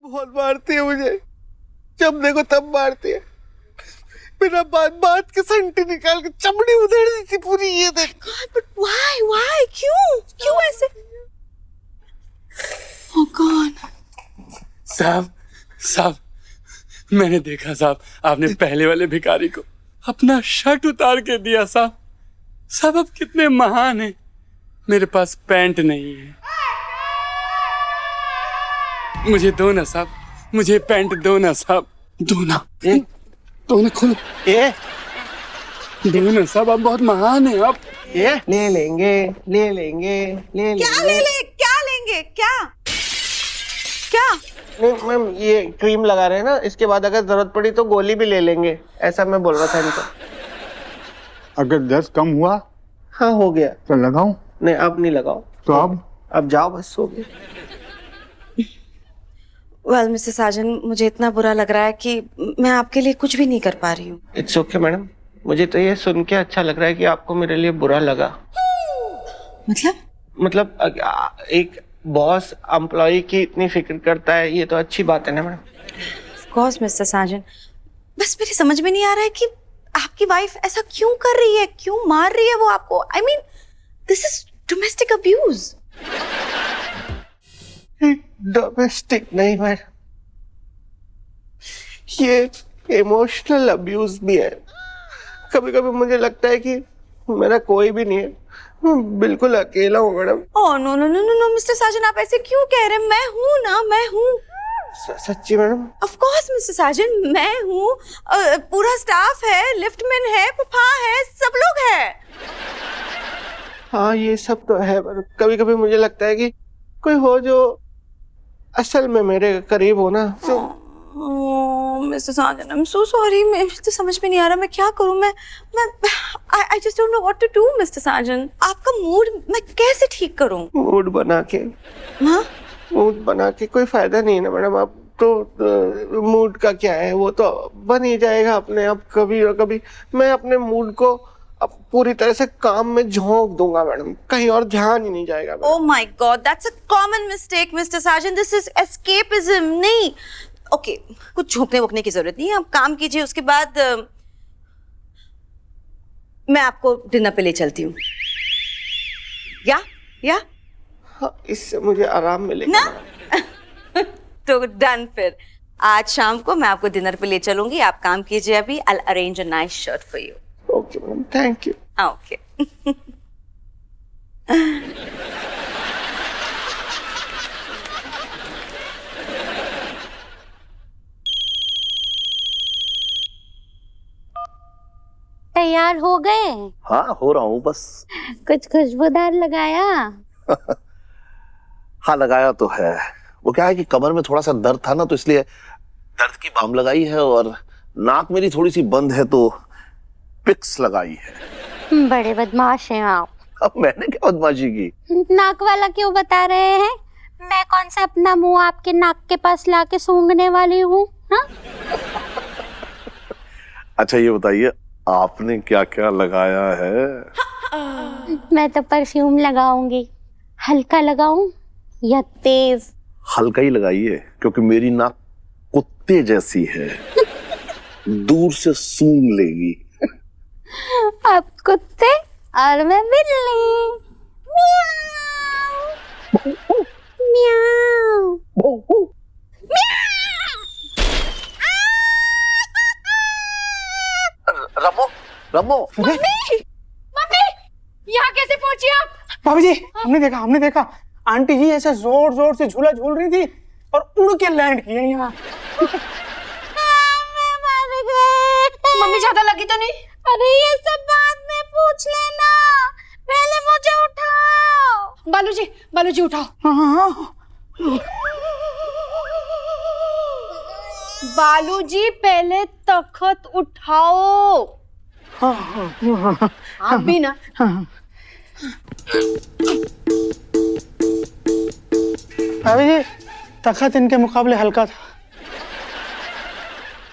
बहुत मारती है मुझे, जब देखो तब मारती है, बिना बात के संटी निकाल के चमड़ी उधेड़ दी थी पूरी। ये देख। God, but why? क्यों ऐसे? Oh God. साहब, मैंने देखा साहब, आपने पहले वाले भिखारी को अपना शर्ट उतार के दिया साहब। साहब आप कितने महान हैं। मेरे पास पैंट नहीं है, मुझे दो ना साहब, मुझे पैंट दो ना साहब, दो ना खोलो, दो ना साहब, आप बहुत महान हैं आप। ले लेंगे। क्या? नहीं मैम, ये क्रीम लगा रहे हैं ना, इसके बाद अगर जरूरत पड़ी तो गोली भी ले लेंगे, ऐसा मैं बोल रहा था इनको। अगर दर्द कम हुआ? हाँ हो गया। तो लगाऊं? नहीं अब नहीं लगाओ। तो अब जाओ, बस हो गया। Well, मिस्टर साजन, मुझे इतना बुरा लग रहा है कि मैं आपके लिए कुछ भी नहीं कर पा रही हूँ। इट्स ओके मैडम, मुझे तो ये सुन के अच्छा लग रहा है कि आपको मेरे लिए बुरा लगा। मतलब एक बॉस एम्प्लॉय की इतनी फिक्र करता है, ये तो अच्छी बात है ना मैडम। Of course, मिस्टर साजन, बस मेरी समझ में नहीं आ रहा है कि आपकी वाइफ ऐसा क्यों कर रही है, क्यों मार रही है वो आपको। I mean, this is domestic abuse. Domestic नहीं मैडम, ये इमोशनल अब्यूज भी है। कभी कभी मुझे लगता है कि मेरा कोई भी नहीं है, मैं बिल्कुल अकेला हूँ madam. Oh no no no no no mister Sajan, आप ऐसे क्यों कह रहे हैं? मैं हूँ ना, मैं हूँ। सच्ची मैडम? ऑफ कोर्स मिस्टर साजन, मैं हूँ। पूरा स्टाफ है, लिफ्टमैन है, पपा है, सब लोग हैं। हाँ ये सब तो है, पर कभी कभी मुझे लगता है कि कोई हो जो असल में मेरे करीब हो ना। Mister Sajan, I am so sorry, मैं तो समझ में नहीं आ रहा मैं क्या करूं। मैं I just don't know what to do mister Sajan. आपका मूड मैं कैसे ठीक करूं? मूड बना के? हाँ, मूड बना के कोई फायदा नहीं है ना मैडम। आप तो मूड का क्या है, वो तो बन ही जाएगा अपने आप कभी और कभी। मैं अपने मूड को अब पूरी तरह से काम में झोंक दूंगा मैडम, कहीं और ध्यान ही नहीं जाएगा। Oh my god, that's a common mistake mister Sajan, this is escapism. नहीं, ओके, कुछ झोंकने वोकने की जरूरत नहीं है, आप काम कीजिए। उसके बाद मैं आपको डिनर पे ले चलती हूँ। या हाँ, इससे मुझे आराम मिलेगा ना। तो डन, फिर आज शाम को मैं आपको डिनर पे ले चलूंगी। आप काम कीजिए अभी। I will arrange a nice shirt for you. Okay madam, thank you. Okay. तैयार हो गए? हाँ हो रहा हूँ बस। कुछ खुशबूदार लगाया? हाँ लगाया तो है। वो क्या है कि कमर में थोड़ा सा दर्द था ना, तो इसलिए दर्द की बाम लगाई है, और नाक मेरी थोड़ी सी बंद है तो पिक्स लगाई है। बड़े बदमाश हैं आप। अब मैंने क्या बदमाशी की? नाक वाला क्यों बता रहे हैं? मैं कौन सा अपना मुंह आपके नाक के पास लाके सूंघने वाली हूँ? हाँ? अच्छा ये बताइए, आपने क्या क्या लगाया है? मैं तो परफ्यूम लगाऊंगी। हल्का लगाऊं या तेज? हल्का ही लगाइए, क्योंकि मेरी नाक कुत्ते जैसी है, दूर से सूंघ लेगी। आप कुत्ते और मैं बिल्ली। म्याऊ म्याऊ। रमो मम्मी, यहाँ कैसे पहुंची आप? भाभी जी, हमने देखा आंटी जी ऐसे जोर जोर से झूला झूल रही थी और उड़ के लैंड किए यहाँ। मम्मी ज्यादा लगी तो नहीं? अरे ये सब बाद में पूछ लेना, पहले मुझे उठाओ। बालूजी उठाओ। हाँ। बालूजी पहले तख्त उठाओ। आप भी ना। भाभी जी, तख्त इनके मुकाबले हल्का था,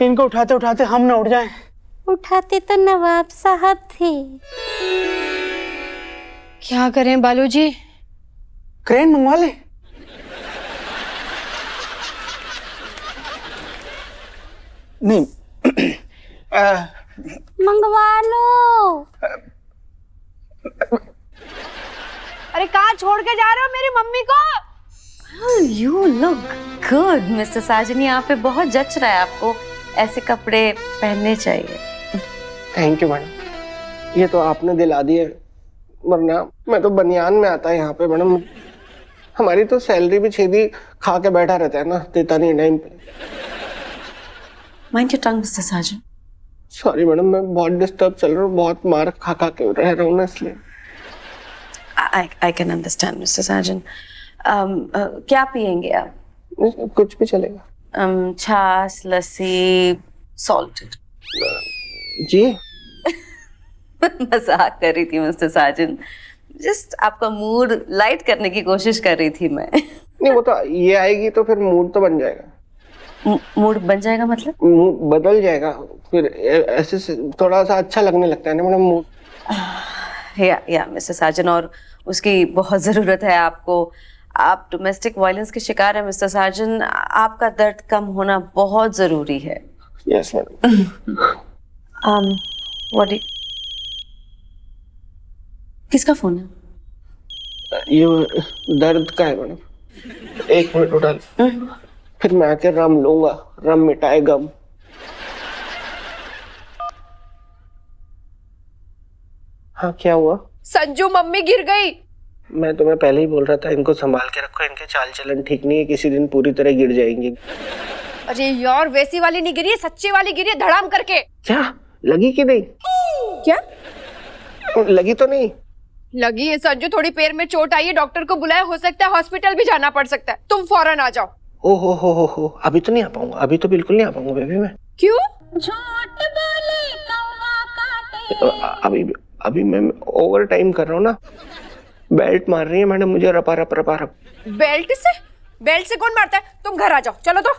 इनको उठाते उठाते हम न उठ जाएं। उठाते तो नवाब साहब थे। क्या करें बालूजी? क्रेन मंगवा ले। नहीं मंगवा लो। अरे कहाँ छोड़ के जा रहे हो मेरी मम्मी को? You look good, Mr. साजन। यहाँ पे बहुत जच रहा है आपको। ऐसे कपड़े पहनने चाहिए। थैंक यू मैडम, ये तो आपने दिला दिए, वरना मैं तो बनियान में आता यहाँ पे मैडम। हमारी तो सैलरी भी छेदी खा के बैठा रहता है ना, देता नहीं टाइम पे। Mind your tongue, Mr. Sajan. Sorry madam, मैं बहुत डिस्टर्ब चल रहा हूँ, बहुत मार खा खा के रह रहा हूँ ना, इसलिए। I can understand, Mr. साजन। क्या पियेंगे आप? कुछ भी चलेगा। छाछ, लस्सी, सॉल्टेड। जी मजाक कर रही थी मिस्टर साजन। जस्ट आपका मूड लाइट करने की कोशिश कर रही थी मैं। नहीं, वो तो ये आएगी तो फिर मूड तो बन जाएगा। मूड बन जाएगा मतलब? मूड बदल जाएगा फिर, ऐसे से थोड़ा सा अच्छा लगने लगता है ना मैडम मूड। या मिस्टर साजन, और उसकी बहुत जरूरत है आपको। आप डोमेस्टिक वायलेंस के शिकार हैं मिस्टर साजन। आपका दर्द कम होना बहुत जरूरी है। Yes madam. व्हाट किसका फोन है? ये दर्द का है मैडम। एक मिनट उठा लो, फिर मैं आके रम लूंगा, रम मिटाए गम। हाँ, क्या हुआ? संजू, मम्मी गिर गई। मैं तुम्हें पहले ही बोल रहा था, इनको संभाल के रखो, इनके चाल चलन ठीक नहीं है, किसी दिन पूरी तरह गिर जाएंगी। अरे यार, वैसी वाली नहीं गिरी है, सच्ची वाली गिरी है धड़ाम करके। क्या लगी कि नहीं? क्या लगी तो नहीं? लगी है संजू, थोड़ी पैर में चोट आई है, डॉक्टर को बुलाया, हो सकता है हॉस्पिटल भी जाना पड़ सकता है। तुम फौरन आ जाओ। ओ हो, अभी तो नहीं आ पाऊंगा, अभी तो बिल्कुल नहीं आ पाऊंगा बेबी मैं। क्यों? अभी मैं ओवर टाइम कर रहा हूँ ना, बेल्ट मार रही है मैडम मुझे, रपा रप। बेल्ट से? बेल्ट से कौन मारता है? तुम घर आ जाओ, चलो तो।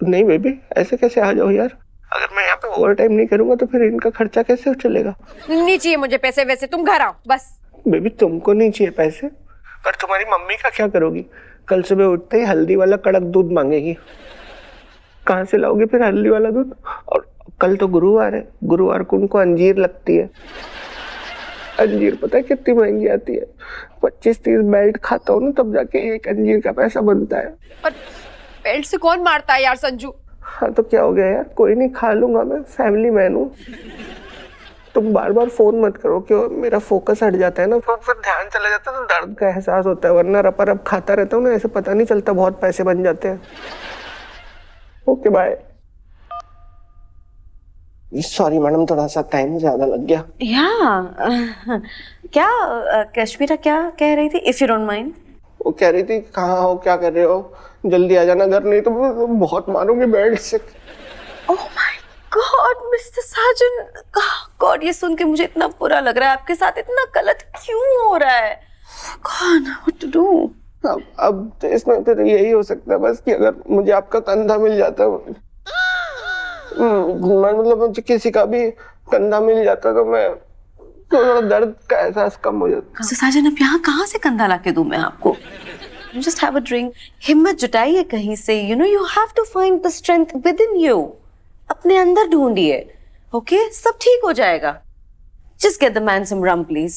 नहीं बेबी, ऐसे कैसे आ जाओ यार? अगर मैं यहाँ पे ओवर टाइम नहीं करूंगा तो फिर इनका खर्चा कैसे चलेगा? नहीं चाहिए मुझे पैसे वैसे, तुम घर आओ बस। बेबी तुमको नहीं चाहिए पैसे, पर तुम्हारी मम्मी का क्या करोगी? कल सुबह उठते ही हल्दी वाला कड़क दूध मांगेगी, कहाँ से लाओगी फिर हल्दी वाला दूध? और कल तो गुरुवार है, गुरुवार को उनको अंजीर लगती है। अंजीर पता है कितनी महंगी आती है? 25-30 बेल्ट खाता हूँ ना, तब जाके एक अंजीर का पैसा बनता है। और बेल्ट से कौन मारता है यार संजू? हाँ तो क्या हो गया यार, कोई नहीं, खा लूंगा मैं, फैमिली मैन हूँ। तुम बार बार फोन मत करो, क्यों मेरा फोकस हट जाता है ना, फिर ध्यान चला जाता है तो दर्द का एहसास होता है, वरना रपा रप खाता रहता हूँ ना, ऐसे पता नहीं चलता, बहुत पैसे बन जाते हैं। Okay bye. सॉरी मैडम, थोड़ा सा टाइम ज्यादा लग गया। क्या कश्मीरा क्या कह रही थी, इफ यू डोंट माइंड? वो कह रही थी कहाँ हो, क्या कर रहे हो, जल्दी आ जाना घर, नहीं तो बहुत मारूंगी बेल्ट से। Oh my god mister Sajan, god, ये सुन के मुझे इतना बुरा लग रहा है। आपके साथ इतना गलत क्यों हो रहा है? God, what to do? अब तो इसमें फिर यही हो सकता है बस कि अगर मुझे आपका कंधा मिल जाता, मतलब मुझे किसी का भी कंधा मिल जाता तो मैं थोड़ा दर्द का एहसास कम हो जाता। मिस्टर साजन, अब यहाँ कहाँ से कंधा लाके दूं मैं आपको? Just have a drink. हिम्मत जुटाइए कहीं से, you know, you have to find the strength within you. अपने अंदर ढूंढिए, ओके? सब ठीक हो जाएगा। Just get the man some rum, please.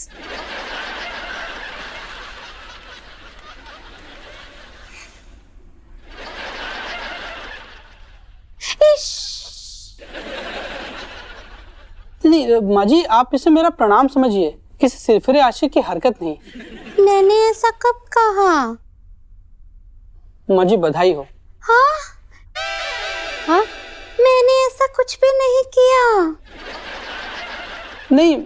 नहीं माँ जी, आप इसे मेरा प्रणाम समझिए, किसी सिरफिरे आशिक की हरकत नहीं। मैंने ऐसा कब कहा? माँ जी बधाई हो। हाँ, मैंने ऐसा कुछ भी नहीं किया। नहीं,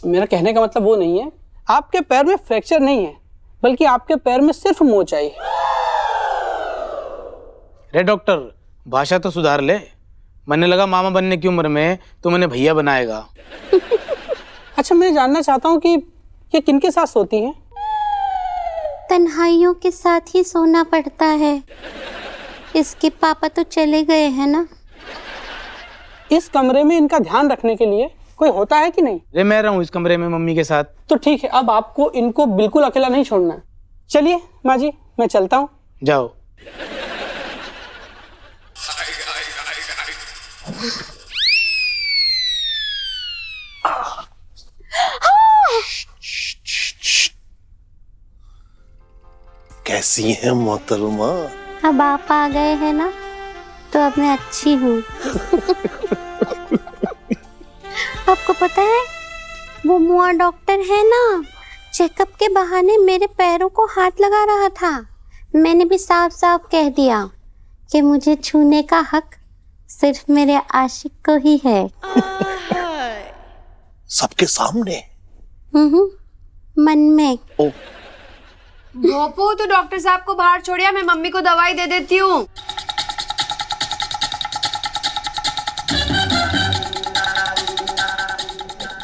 मेरा कहने का मतलब वो नहीं है, आपके पैर में फ्रैक्चर नहीं है, बल्कि आपके पैर में सिर्फ मोच आई है। रे डॉक्टर, भाषा तो सुधार ले। मैंने लगा मामा बनने की उम्र में तो मैंने भैया बनाएगा। अच्छा, मैं जानना चाहता हूँ कि ये किनके साथ सोती हैं? तन्हाइयों के साथ ही सोना पड़ता है। इसके पापा तो चले गए हैं ना। इस कमरे में इनका ध्यान रखने के लिए कोई होता है कि नहीं? रे मैं रहूँ इस कमरे में मम्मी के साथ। तो ठीक है, अब आपको इनको बिल्कुल अकेला नहीं छोड़ना। चलिए माँ जी, मैं चलता हूँ। जाओ। कैसी है मोहतरमा? अब आप आ गए हैं ना, तो अब मैं अच्छी हूँ। आपको पता है, वो मुआ डॉक्टर है ना, चेकअप के बहाने मेरे पैरों को हाथ लगा रहा था। मैंने भी साफ साफ कह दिया कि मुझे छूने का हक सिर्फ मेरे आशिक को ही है। सबके सामने? मन में। ओ, भोपू, तो डॉक्टर साहब को बाहर छोड़िया, मैं मम्मी को दवाई दे देती हूँ।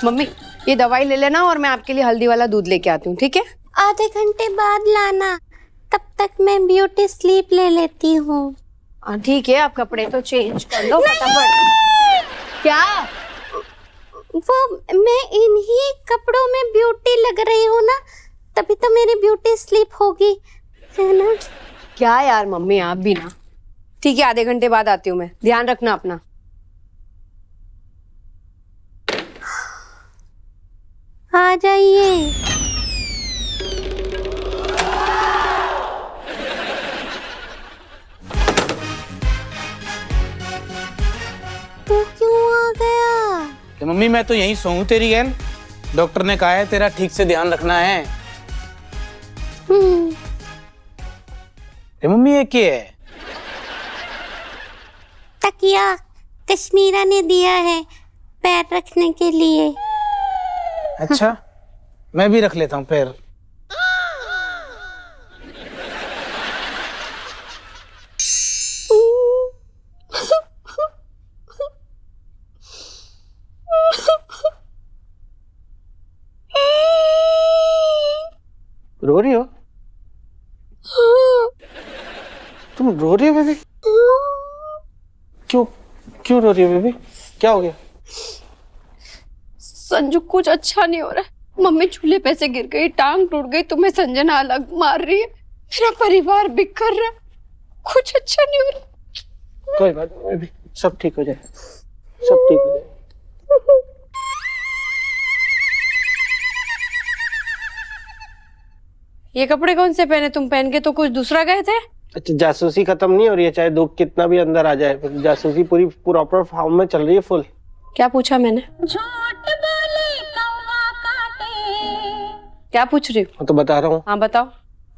मम्मी, ये दवाई ले लेना और मैं आपके लिए हल्दी वाला दूध लेके आती हूँ, ठीक है? आधे घंटे बाद लाना, तब तक मैं ब्यूटी स्लीप ले लेती हूँ। ठीक है, आप कपड़े तो चेंज कर लो फटाफट। क्या? वो मैं इन्हीं कपड़ों में ब्यूटी लग रही हूँ ना, तभी तो मेरी ब्यूटी स्लीप होगी, है ना? क्या यार मम्मी, आप भी ना। ठीक है, आधे घंटे बाद आती हूँ मैं, ध्यान रखना अपना। आ जाइए। तू क्यों आ गया? तो मम्मी मैं तो यहीं सोऊं तेरी गैन। डॉक्टर ने कहा है तेरा ठीक से ध्यान रखना है। मम्मी ये क्या है? तकिया कश्मीरा ने दिया है पैर रखने के लिए। अच्छा, मैं भी रख लेता हूँ पैर। रो रही हो? तुम रो रही हो बेबी? क्यों क्यों रो रही हो बेबी? क्या हो गया? संजू, कुछ अच्छा नहीं हो रहा है। मम्मी चूल्हे पे से गिर गई, टांग टूट गई, तुम्हें संजना अलग मार रही है, मेरा परिवार बिखर रहा है, कुछ अच्छा नहीं हो रहा। कोई बात नहीं बेबी, सब ठीक हो जाए, सब ठीक हो जाए। ये कपड़े कौन से पहने? तुम पहन के तो कुछ दूसरा गए थे। अच्छा, जासूसी खत्म नहीं हो रही है, चाहे दुख कितना भी अंदर आ जाए, जासूसी पूरी प्रॉपर फॉर्म में चल रही है, फुल। क्या पूछा मैंने? क्या पूछ रही हो? तो बता रहा हूँ। हाँ बताओ।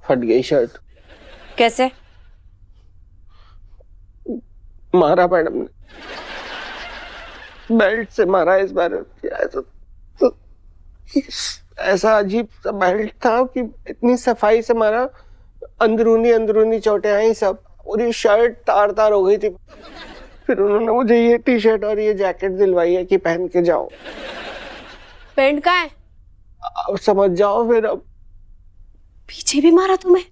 फट गई शर्ट। कैसे? मारा मैडम ने, बेल्ट से मारा इस बार। तो ऐसा अजीब सा बेल्ट था कि इतनी सफाई से मारा, अंदरूनी चोटें आई, सब पूरी शर्ट तार तार हो गई थी। फिर उन्होंने मुझे ये टी शर्ट और ये जैकेट दिलवाई है कि पहन के जाओ। पैंट कहाँ है? अब समझ जाओ फिर। अब पीछे भी मारा तुम्हें?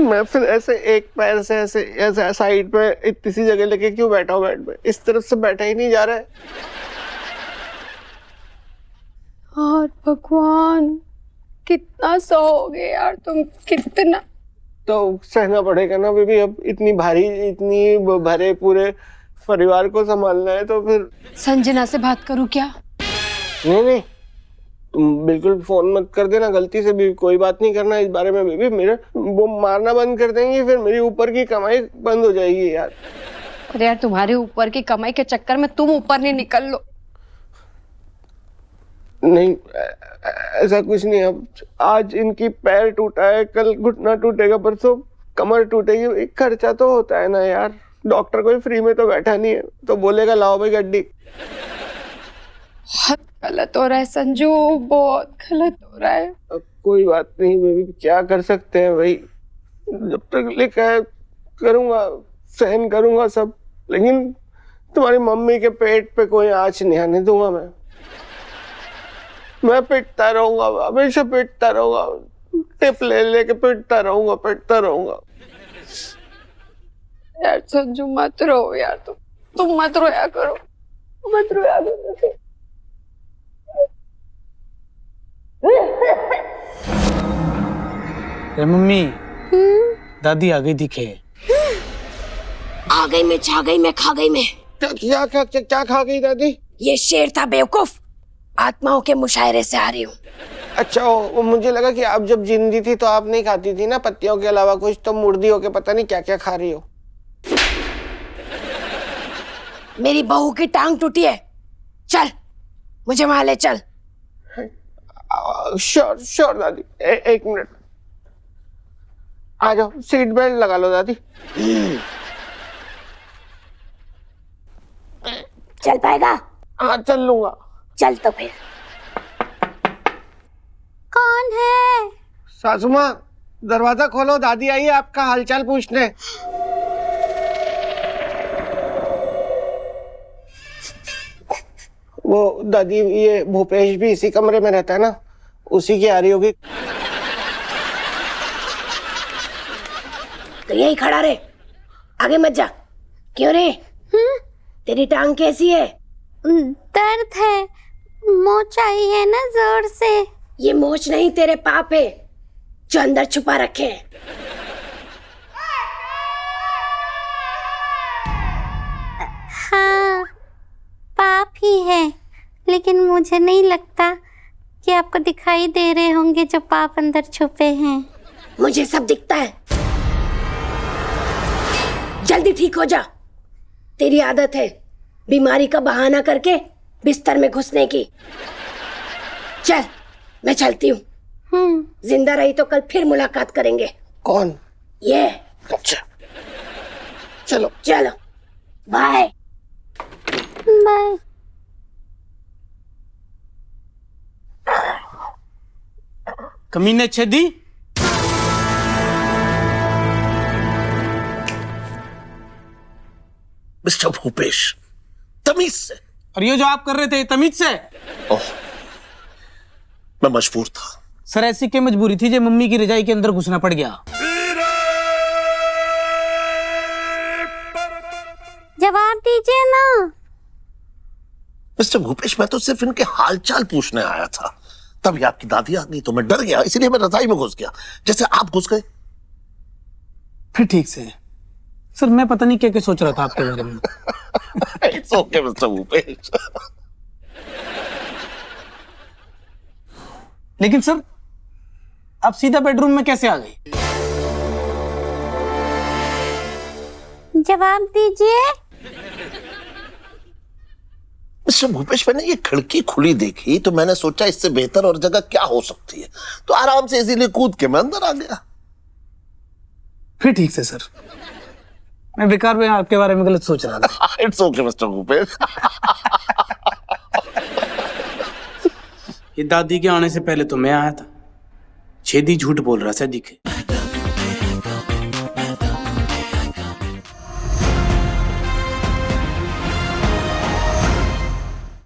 मैं फिर ऐसे एक पैर से ऐसे साइड पे इतनी सी जगह लेके क्यों बैठा हूँ बेड पे? इस तरफ से बैठा ही नहीं जा रहा है। और भगवान, कितना सहोगे यार तुम, कितना। तो सहना पड़ेगा ना बेबी, अब इतनी भारी, इतनी भरे पूरे परिवार को संभालना है तो फिर। संजना से बात करूं क्या? नहीं, तुम बिल्कुल फोन मत कर देना गलती से भी, कोई बात नहीं करना इस बारे में बेबी। मेरे वो मारना बंद कर देंगे, फिर मेरी ऊपर की कमाई बंद हो जाएगी यार। अरे यार, तुम्हारे ऊपर की कमाई के चक्कर में तुम ऊपर नहीं निकल लो। नहीं, ऐसा कुछ नहीं। अब आज इनकी पैर टूटा है, कल घुटना टूटेगा, परसों कमर टूटेगी। एक खर्चा तो होता है ना यार, डॉक्टर कोई फ्री में तो बैठा नहीं है, तो बोलेगा लाओ भाई गड्डी। बहुत गलत हो रहा है संजू, बहुत गलत हो रहा है। अब कोई बात नहीं बेबी, क्या कर सकते हैं भाई, जब तक लिखा है करूंगा, सहन करूंगा सब, लेकिन तुम्हारी मम्मी के पेट पे कोई आँच नहीं आने दूंगा। मैं पिटता रहूंगा, हमेशा पिटता रहूंगा, टिप ले लेके पिटता रहूंगा। यार संजू मत रो यार, तुम मत रोया करो, मत रोया करो। मम्मी, दादी आ गई दिखे। आ गई मैं, छा गई मैं, खा गई मैं। क्या खा गई दादी? ये शेर था बेवकूफ, आत्माओं के मुशायरे से आ रही हूँ। अच्छा, वो मुझे लगा कि आप जब जिंदी थी तो आप नहीं खाती थी ना पत्तियों के अलावा कुछ, तो मुर्दी होके पता नहीं क्या क्या खा रही हो। मेरी बहू की टांग टूटी है, चल मुझे वहां ले चल। श्योर दादी, एक मिनट, आ जाओ, सीट बेल्ट लगा लो दादी। चल पाएगा? हाँ चल लूंगा। चल तो फिर। कौन है? सासू माँ, दरवाजा खोलो, दादी आई है आपका हालचाल पूछने। वो दादी, ये भूपेश भी इसी कमरे में रहता है ना, उसी की आ रही होगी। तो यही खड़ा रहे, आगे मत जा। क्यों रे? तेरी टांग कैसी है? दर्द है, मोच आई है ना जोर से। ये मोच नहीं, तेरे पाप है जो अंदर छुपा रखे हैं। हाँ, पाप ही है, लेकिन मुझे नहीं लगता कि आपको दिखाई दे रहे होंगे जो पाप अंदर छुपे हैं। मुझे सब दिखता है। जल्दी ठीक हो जा, तेरी आदत है बीमारी का बहाना करके बिस्तर में घुसने की। चल मैं चलती हूँ, जिंदा रही तो कल फिर मुलाकात करेंगे। कौन? ये। अच्छा चलो चलो, बाय बाय। कमीने छेदी, मिस्टर भूपेश, तमीज से। और ये जो आप कर रहे थे तमीज से? ओह, मैं मजबूर था। सर ऐसी क्या मजबूरी थी जो मम्मी की रजाई के अंदर घुसना पड़ गया? जवाब दीजिए ना। मिस्टर भूपेश, मैं तो सिर्फ इनके हालचाल पूछने आया था, तभी आपकी दादी आ गई तो मैं डर गया, इसलिए मैं रजाई में घुस गया जैसे आप घुस गए। फिर ठीक से। सर मैं पता नहीं क्या क्या सोच रहा था आपके बारे में। It's okay, mister Bhupesh. लेकिन सर आप सीधा बेडरूम में कैसे आ गई? जवाब दीजिए। मिस्टर भूपेश, मैंने ये खिड़की खुली देखी तो मैंने सोचा इससे बेहतर और जगह क्या हो सकती है, तो आराम से इसीलिए कूद के मैं अंदर आ गया। फिर ठीक से सर, मैं बेकार में आपके बारे में गलत सोच रहा था। It's okay, mister Bhupesh. ये दादी के आने से पहले तो मैं आया था, छेदी झूठ बोल रहा था दिखे।